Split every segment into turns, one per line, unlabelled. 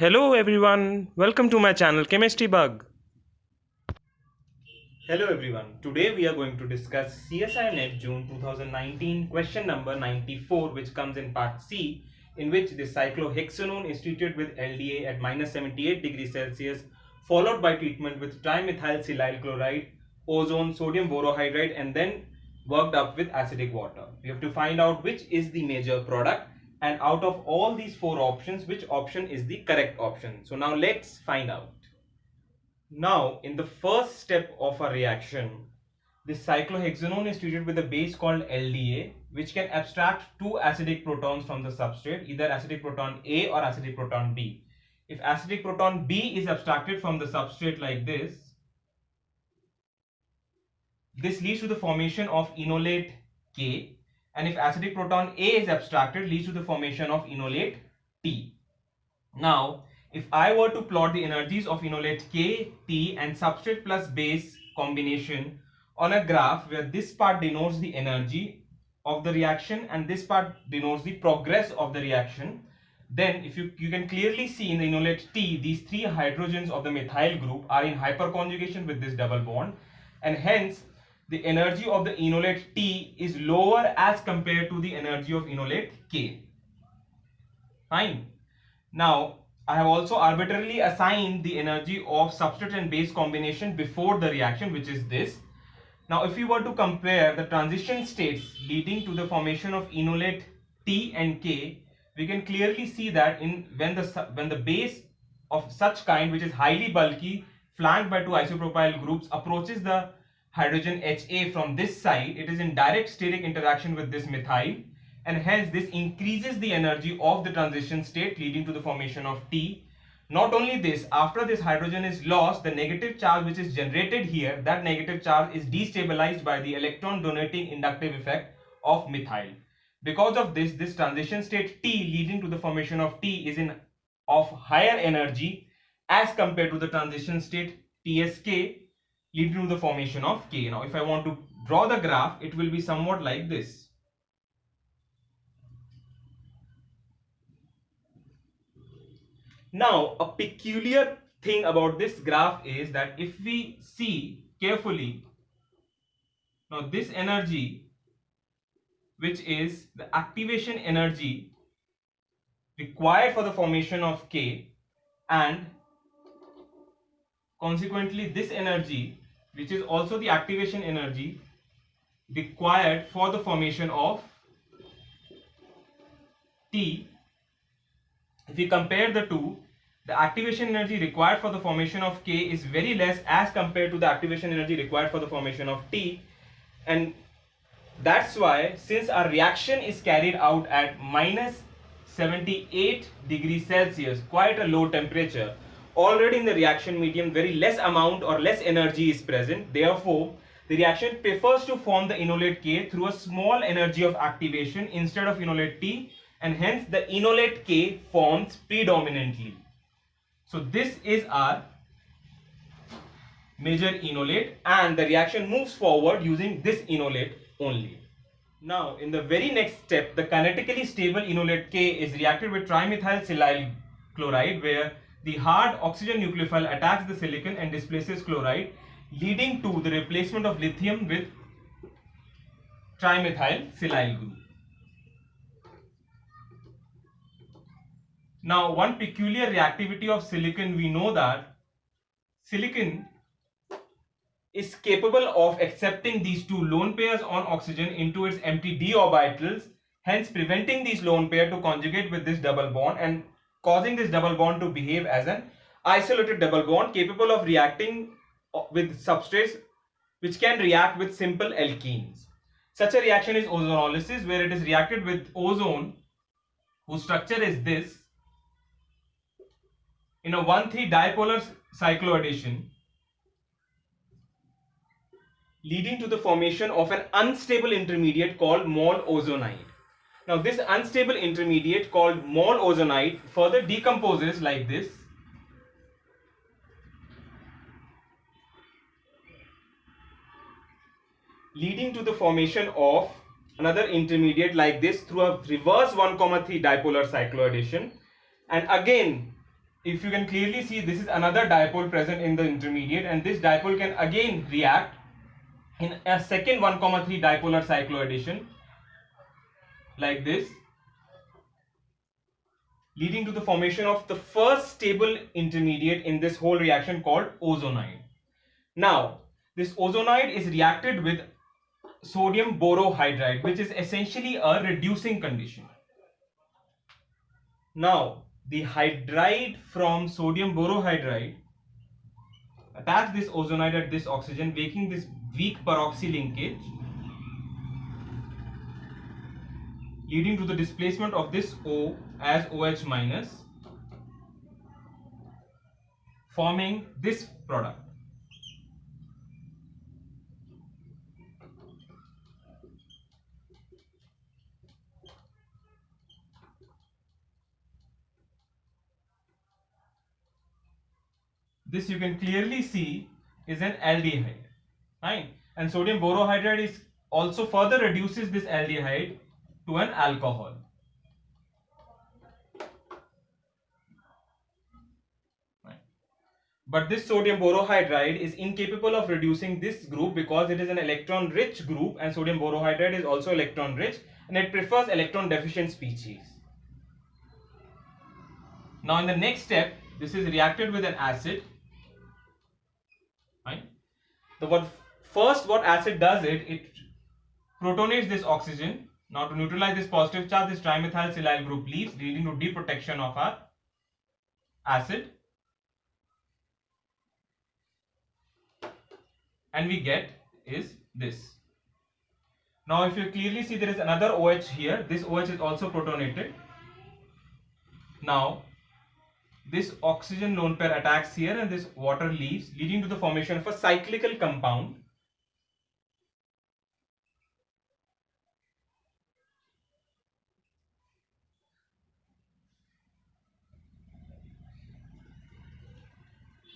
Hello everyone, welcome to my channel Chemistry Bug.
Hello everyone, today we are going to discuss CSI Net June 2019 question number 94, which comes in part C, in which the cyclohexanone is treated with LDA at minus 78 degrees Celsius, followed by treatment with trimethyl chloride, ozone, sodium borohydride, and then worked up with acidic water. We have to find out which is the major product, and out of all these four options, which option is the correct option. So now let's find out. Now, in the first step of a reaction, this cyclohexanone is treated with a base called LDA, which can abstract two acidic protons from the substrate, either acidic proton A or acidic proton B. If acidic proton B is abstracted from the substrate like this leads to the formation of enolate K, and if acidic proton A is abstracted, leads to the formation of enolate T. Now, if I were to plot the energies of enolate K, T and substrate plus base combination on a graph where this part denotes the energy of the reaction and this part denotes the progress of the reaction, then if you can clearly see in the enolate T, these three hydrogens of the methyl group are in hyperconjugation with this double bond, and hence the energy of the enolate T is lower as compared to the energy of enolate K. Fine. Now, I have also arbitrarily assigned the energy of substrate and base combination before the reaction, which is this. Now, if we were to compare the transition states leading to the formation of enolate T and K, we can clearly see that when the base of such kind, which is highly bulky, flanked by two isopropyl groups, approaches the hydrogen HA from this side, it is in direct steric interaction with this methyl, and hence this increases the energy of the transition state leading to the formation of T. Not only this, after this hydrogen is lost, the negative charge which is generated here, that negative charge is destabilized by the electron donating inductive effect of methyl. Because of this, this transition state T leading to the formation of T is of higher energy as compared to the transition state TSK leading to the formation of K. Now, if I want to draw the graph, it will be somewhat like this. Now, a peculiar thing about this graph is that if we see carefully, now this energy, which is the activation energy required for the formation of K, and consequently this energy, which is also the activation energy required for the formation of T, if we compare the two, the activation energy required for the formation of K is very less as compared to the activation energy required for the formation of T, and that's why, since our reaction is carried out at minus 78 degrees Celsius, quite a low temperature, already in the reaction medium very less amount or less energy is present. Therefore, the reaction prefers to form the enolate K through a small energy of activation instead of enolate T, and hence the enolate K forms predominantly. So this is our major enolate, and the reaction moves forward using this enolate only. Now, in the very next step, the kinetically stable enolate K is reacted with trimethyl chloride, where the hard oxygen nucleophile attacks the silicon and displaces chloride, leading to the replacement of lithium with trimethyl group. Now, one peculiar reactivity of silicon, we know that silicon is capable of accepting these two lone pairs on oxygen into its empty d orbitals, hence preventing these lone pair to conjugate with this double bond and causing this double bond to behave as an isolated double bond capable of reacting with substrates which can react with simple alkenes. Such a reaction is ozonolysis, where it is reacted with ozone, whose structure is this, in a 1,3 dipolar cycloaddition, leading to the formation of an unstable intermediate called mol ozonide. Now, this unstable intermediate called mol ozonide further decomposes like this, leading to the formation of another intermediate like this through a reverse 1,3 dipolar cycloaddition, and again if you can clearly see, this is another dipole present in the intermediate, and this dipole can again react in a second 1,3 dipolar cycloaddition like this, leading to the formation of the first stable intermediate in this whole reaction called ozonide. Now, this ozonide is reacted with sodium borohydride, which is essentially a reducing condition. Now, the hydride from sodium borohydride attach this ozonide at this oxygen, making this weak peroxy linkage, leading to the displacement of this O as OH minus, forming this product. This you can clearly see is an aldehyde, right? And sodium borohydride is also further reduces this aldehyde to an alcohol. Right. But this sodium borohydride is incapable of reducing this group because it is an electron rich group, and sodium borohydride is also electron rich, and it prefers electron deficient species. Now in the next step, this is reacted with an acid. Right? What acid does it protonates this oxygen. Now to neutralize this positive charge, this trimethylsilyl group leaves, leading to deprotection of our acid, and we get is this. Now if you clearly see, there is another OH here. This OH is also protonated. Now this oxygen lone pair attacks here, and this water leaves, leading to the formation of a cyclical compound,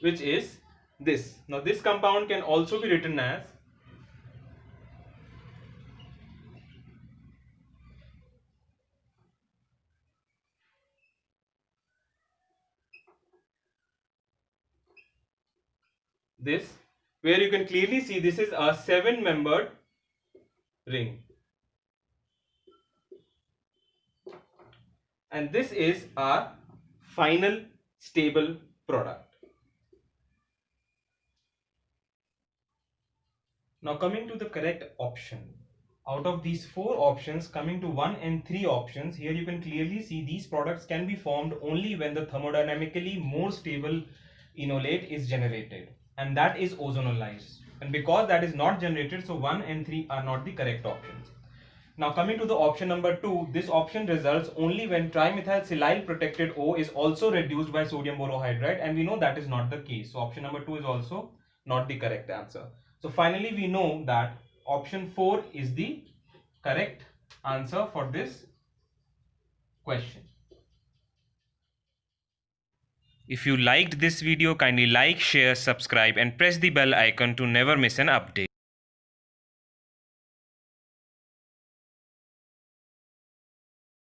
which is this. Now this compound can also be written as this, where you can clearly see this is a 7-membered ring, and this is our final stable product. Now coming to the correct option, out of these 4 options, coming to 1 and 3 options, here you can clearly see these products can be formed only when the thermodynamically more stable enolate is generated, and that is ozonolized. And because that is not generated, so 1 and 3 are not the correct options. Now coming to the option number 2, this option results only when trimethylsilyl protected O is also reduced by sodium borohydride, and we know that is not the case. So option number 2 is also not the correct answer. So finally we know that option 4 is the correct answer for this question.
If you liked this video, kindly like, share, subscribe and press the bell icon to never miss an update.